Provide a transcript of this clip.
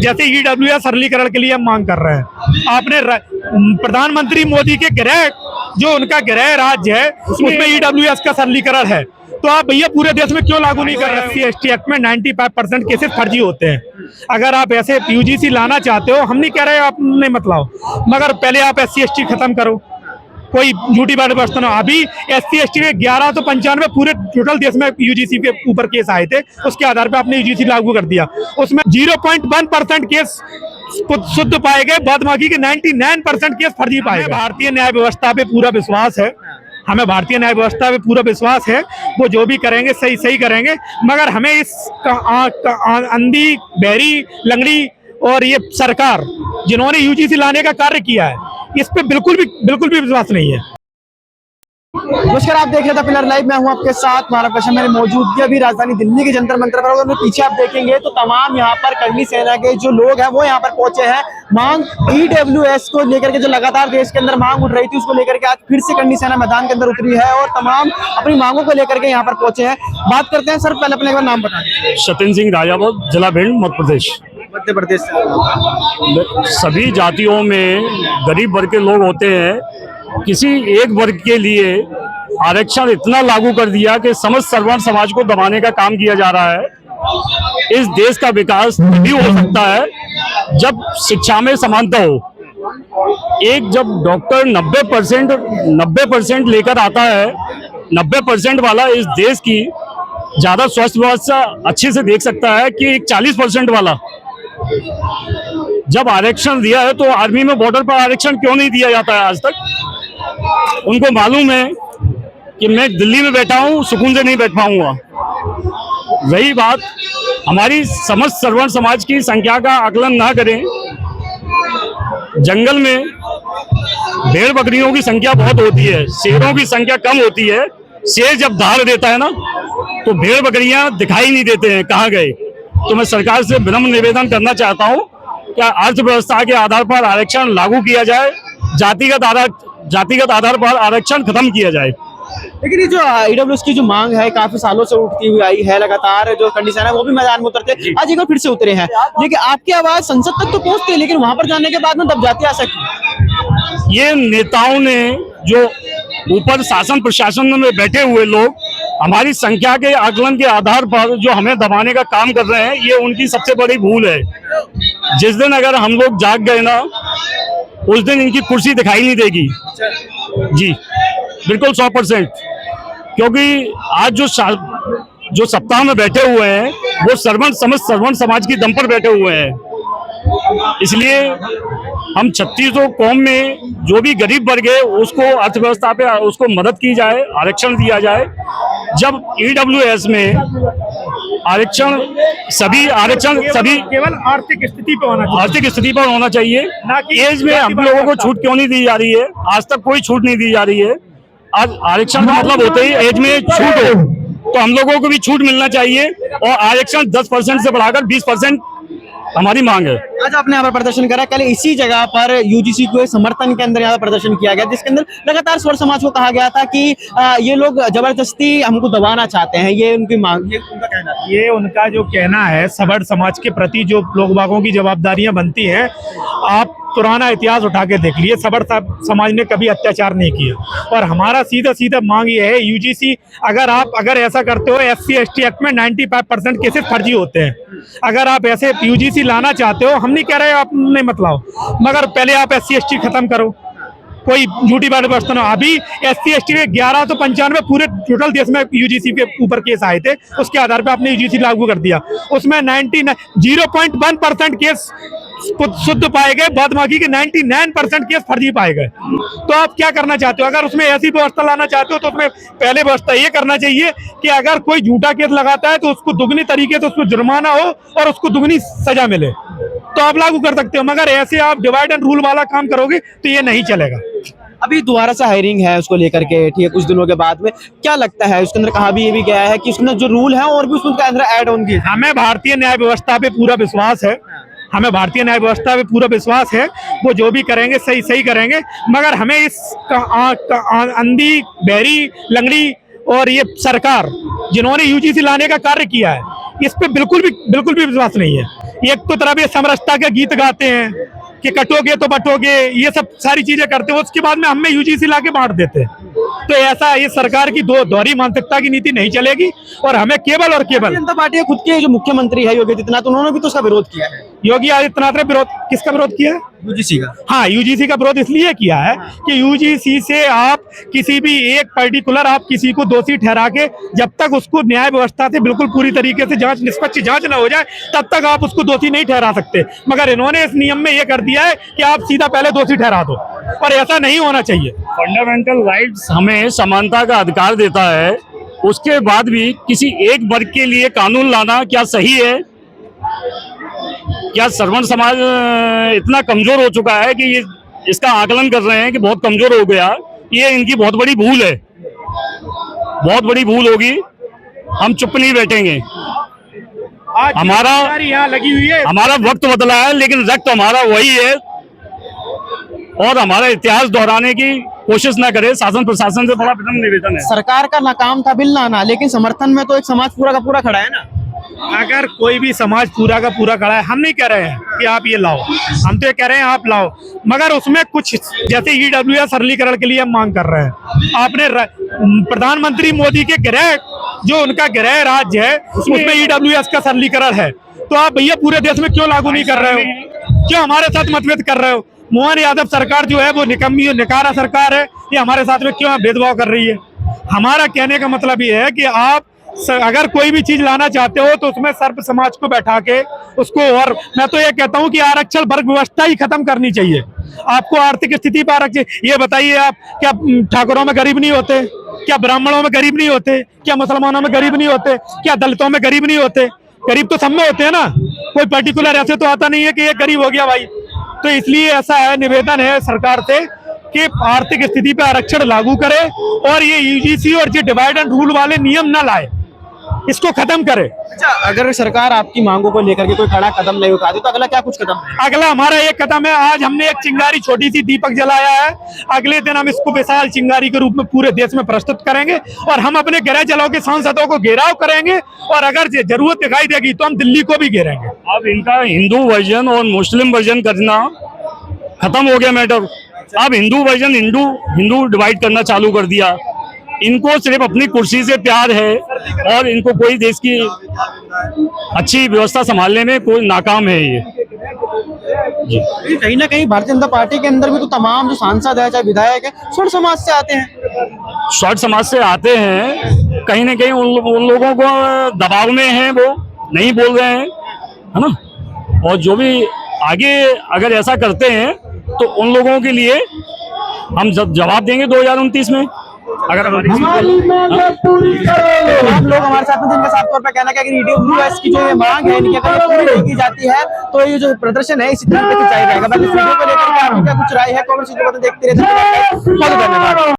जैसे EWS सरलीकरण के लिए हम मांग कर रहे हैं। आपने प्रधानमंत्री मोदी के गृह जो उनका गृह राज्य है उसमें EWS का सरलीकरण है, तो आप भैया पूरे देश में क्यों लागू नहीं कर रहे? SC/ST एक्ट में 95% केसेस फर्जी होते हैं। अगर आप ऐसे UGC लाना चाहते हो, हम नहीं कह रहे आप नहीं मतलब, मगर पहले आप SC/ST खत्म करो, कोई झूठी बात बचता ना। अभी SC/ST के 1195 पूरे टोटल देश में UGC के ऊपर केस आए थे, उसके आधार पे आपने UGC लागू कर दिया। उसमें 0.1% केस शुद्ध पाए गए, बाद बाकी के 99% केस फर्जी पाए गए। भारतीय न्याय व्यवस्था पे पूरा विश्वास है, हमें भारतीय न्याय व्यवस्था पे पूरा विश्वास है, वो जो भी करेंगे सही करेंगे, मगर हमें इस अंधी बहरी लंगड़ी और ये सरकार जिन्होंने UGC लाने का कार्य किया है, इस पे बिल्कुल भी विश्वास नहीं है। नमस्कार, आप देख रहे थे पिलर लाइव, मैं हूं आपके साथ मानव कश्यप। मेरी मौजूदगी अभी राजधानी दिल्ली के जंतर मंतर पर। अगर पीछे आप देखेंगे तो तमाम यहां पर कर्मी सेना के जो लोग हैं वो यहां पर पहुंचे हैं। मांग EWS को लेकर के जो लगातार देश के अंदर मांग उठ रही थी, उसको लेकर के आज फिर से कर्मी सेना मैदान के अंदर उतरी है और तमाम अपनी मांगों को लेकर के यहाँ पर पहुंचे हैं। बात करते हैं सर, पहले अपने एक बार नाम बता दीजिए। सतिन सिंह राजावत, जिला भिंड, मध्य प्रदेश। सभी जातियों में गरीब वर्ग के लोग होते हैं, किसी एक वर्ग के लिए आरक्षण इतना लागू कर दिया कि समस्त सवर्ण समाज को दबाने का काम किया जा रहा है। इस देश का विकास तभी हो सकता है जब शिक्षा में समानता हो। एक जब डॉक्टर 90% लेकर आता है, 90% वाला इस देश की ज्यादा स्वास्थ्य व्यवस्था अच्छे से देख सकता है कि एक 40% वाला जब आरक्षण दिया है, तो आर्मी में बॉर्डर पर आरक्षण क्यों नहीं दिया जाता है आज तक? उनको मालूम है कि मैं दिल्ली में बैठा हूं, सुकून से नहीं बैठ पाऊंगा। रही बात हमारी समस्त सवर्ण समाज की संख्या का आकलन ना करें, जंगल में भेड़ बकरियों की संख्या बहुत होती है, शेरों की संख्या कम होती है। शेर जब धार देता है ना, तो भेड़ बकरियां दिखाई नहीं देते हैं कहाँ गए। तो मैं सरकार से विनम्र निवेदन करना चाहता हूं कि अर्थव्यवस्था के आधार पर आरक्षण लागू किया जाए, जातिगत आधार पर आरक्षण खत्म किया जाए। लेकिन ये जो EWS की जो मांग है काफी सालों से उठती हुई आई है, लगातार जो कंडीशन है वो भी मैदान में उतरते, आज एक बार फिर से उतरे हैं। लेकिन आपकी आवाज संसद तक तो पहुंचती है, लेकिन वहां पर जाने के बाद में दब जाती है आसक्ति। ये नेताओं ने जो ऊपर शासन प्रशासन में बैठे हुए लोग हमारी संख्या के आकलन के आधार पर जो हमें दबाने का काम कर रहे हैं, ये उनकी सबसे बड़ी भूल है। जिस दिन अगर हम लोग जाग गए ना, उस दिन इनकी कुर्सी दिखाई नहीं देगी जी, बिल्कुल 100%। क्योंकि आज जो सत्ता में बैठे हुए हैं वो समस्त सवर्ण समाज की दम पर बैठे हुए हैं। इसलिए हम 3600 कौम में जो भी गरीब वर्ग है उसको अर्थव्यवस्था पे उसको मदद की जाए, आरक्षण दिया जाए। जब EWS में आरक्षण सभी केवल आर्थिक स्थिति पर होना चाहिए, ना कि एज में हम लोगों को छूट क्यों नहीं दी जा रही है? आज तक कोई छूट नहीं दी जा रही है। आज आरक्षण का मतलब होते ही एज में छूट हो, तो हम लोगों को भी छूट मिलना चाहिए और आरक्षण 10% से बढ़ाकर 20% हमारी मांग है। आज आपने यहाँ पर प्रदर्शन करा, कल इसी जगह पर UGC को समर्थन के अंदर यहाँ पर प्रदर्शन किया गया, जिसके अंदर लगातार स्वर समाज को कहा गया था कि ये लोग जबरदस्ती हमको दबाना चाहते हैं। ये उनकी मांग, ये उनका कहना था। ये उनका जो कहना है, सवर्ण समाज के प्रति जो लोग बागों की जवाबदारियां बनती हैं, आप पुराना इतिहास उठा के देख लिए, सवर्ण समाज ने कभी अत्याचार नहीं किया। और हमारा सीधा मांग ये है, UGC अगर ऐसा करते हो, SC/ST एक्ट में 95% केसेस फर्जी होते हैं। अगर आप ऐसे UGC लाना चाहते हो, हम नहीं कह रहे आप नहीं मतलब, मगर पहले आप SC/ST खत्म करो, कोई झूठी बात बचता ना। अभी SC/ST के 1195 पूरे टोटल देश में UGC के ऊपर केस आए थे, उसके आधार पे आपने UGC लागू कर दिया। उसमें 0.1% केस शुद्ध पाए गए, बाद बाकी के 99% केस फर्जी पाए गए। तो आप क्या करना चाहते हो? अगर उसमें ऐसी व्यवस्था लाना चाहते हो तो उसमें पहले व्यवस्था ये करना चाहिए कि अगर कोई झूठा केस लगाता है तो उसको दुगनी तरीके से उसको जुर्माना हो और उसको दुगनी सजा मिले, तो आप लागू कर सकते हो। मगर ऐसे आप डिवाइड एंड रूल वाला काम करोगे तो ये नहीं चलेगा। अभी दोबारा से हायरिंग है उसको लेकर के, ठीक है, कुछ दिनों के बाद में क्या लगता है? उसके अंदर कहा भी ये भी गया है कि उसके अंदर जो रूल है और भी उसके अंदर ऐड ऑन किए। हमें भारतीय न्याय व्यवस्था पे पूरा विश्वास है, वो जो भी करेंगे सही करेंगे, मगर हमें इस अंधी बहरी लंगड़ी और ये सरकार जिन्होंने UGC लाने का कार्य किया है, इस पे बिल्कुल भी विश्वास नहीं है। एक तो तरफ ये समरसता के गीत गाते हैं कि कटोगे तो बटोगे, ये सब सारी चीजें करते हैं, उसके बाद में हमें यूजीसी ला के बांट देते हैं। तो ऐसा ये सरकार की दोहरी मानसिकता की नीति नहीं चलेगी और हमें केवल और केवल भारतीय जनता पार्टी के खुद के जो मुख्यमंत्री है योगी आदित्यनाथ, उन्होंने भी तो उसका विरोध किया है, योगी आदित्यनाथ ने विरोध किसका विरोध किया है? यूजीसी का। हाँ, यूजीसी का विरोध इसलिए किया है कि यूजीसी से आप किसी भी एक पर्टिकुलर आप किसी को दोषी ठहरा के जब तक उसको न्याय व्यवस्था से बिल्कुल पूरी तरीके से जांच निष्पक्ष जांच ना हो जाए तब तक आप उसको दोषी नहीं ठहरा सकते। मगर इन्होंने इस नियम में ये कर दिया है कि आप सीधा पहले दोषी ठहरा दो, और ऐसा नहीं होना चाहिए। फंडामेंटल राइट्स हमें समानता का अधिकार देता है, उसके बाद भी किसी एक वर्ग के लिए कानून लाना क्या सही है? क्या श्रवण समाज इतना कमजोर हो चुका है कि ये इसका आकलन कर रहे हैं कि बहुत कमजोर हो गया? ये इनकी बहुत बड़ी भूल है, बहुत बड़ी भूल होगी। हम चुप नहीं बैठेंगे। आज हमारा यहाँ लगी हुई है, हमारा वक्त बदला है लेकिन रक्त हमारा वही है, और हमारा इतिहास दोहराने की कोशिश ना करे। शासन प्रशासन से बड़ा विनम्र निवेदन है। सरकार का नाकाम था बिल लाना, लेकिन समर्थन में तो एक समाज पूरा का पूरा खड़ा है ना। अगर कोई भी समाज पूरा का पूरा खड़ा है, हम नहीं कह रहे हैं कि आप ये लाओ, हम तो ये कह रहे हैं आप लाओ, मगर उसमें कुछ जैसे ईडब्ल्यूएस सरलीकरण के लिए हम मांग कर रहे हैं। आपने प्रधानमंत्री मोदी के गृह जो उनका गृह राज्य है उसमें ईडब्ल्यूएस का सरलीकरण है, तो आप भैया पूरे देश में क्यों लागू नहीं कर रहे हो? क्यों हमारे साथ मतभेद कर रहे हो? मोहन यादव सरकार जो है वो निकम्मी और निकारा सरकार है, ये हमारे साथ में क्यों भेदभाव कर रही है? हमारा कहने का मतलब ये है कि आप अगर कोई भी चीज लाना चाहते हो तो उसमें सर्व समाज को बैठा के उसको, और मैं तो ये कहता हूँ कि आरक्षण वर्ग व्यवस्था ही खत्म करनी चाहिए। आपको आर्थिक स्थिति पर आरक्षण, ये बताइए आप, क्या ठाकुरों में गरीब नहीं होते? क्या ब्राह्मणों में गरीब नहीं होते? क्या मुसलमानों में गरीब नहीं होते? क्या दलितों में गरीब नहीं होते? गरीब तो सब में होते हैं ना, कोई पर्टिकुलर ऐसे तो आता नहीं है कि ये गरीब हो गया भाई। तो इसलिए ऐसा है, निवेदन है सरकार से कि आर्थिक स्थिति पे आरक्षण लागू करे और ये यूजीसी और ये डिवाइड एंड रूल वाले नियम ना लाए, इसको खत्म करे। अच्छा, अगर सरकार आपकी मांगों को लेकर के कोई कड़ा कदम नहीं उठाती तो अगला क्या कुछ कदम है? अगला हमारा एक कदम है, आज हमने एक चिंगारी छोटी सी दीपक जलाया है, अगले दिन हम इसको विशाल चिंगारी के रूप में पूरे देश में प्रस्तुत करेंगे और हम अपने गृह जिलों के सांसदों को घेराव करेंगे, और अगर जरूरत दिखाई देगी तो हम दिल्ली को भी घेरेंगे। अब इनका हिंदू वर्जन और मुस्लिम वर्जन करना खत्म हो गया मैटर। अब हिंदू वर्जन हिंदू डिवाइड करना चालू कर दिया। इनको सिर्फ अपनी कुर्सी से प्यार है और इनको कोई देश की अच्छी व्यवस्था संभालने में कोई नाकाम है ये। ये कहीं ना कहीं भारतीय जनता पार्टी के अंदर भी तो तमाम जो सांसद है चाहे विधायक है सुर समाज से आते हैं। शॉर्ट समाज से आते हैं, कहीं ना कहीं उन लोगों को दबाव में हैं, वो नहीं बोल रहे हैं, है ना। और जो भी आगे अगर ऐसा करते हैं तो उन लोगों के लिए हम जवाब देंगे 2029 में। अगर तमाम लोग हमारे साथ में जिनका साफ तौर पर कहना है कि अगर ईडब्ल्यूएस की जो ये मांग है इनकी अगर पूरी नहीं की जाती है तो ये जो प्रदर्शन है इसी तरीके से जारी रहेगा। बाकी इस वीडियो को लेकर के आपकी क्या कुछ राय है कमेंट सेक्शन में देखते रहिए। बहुत धन्यवाद।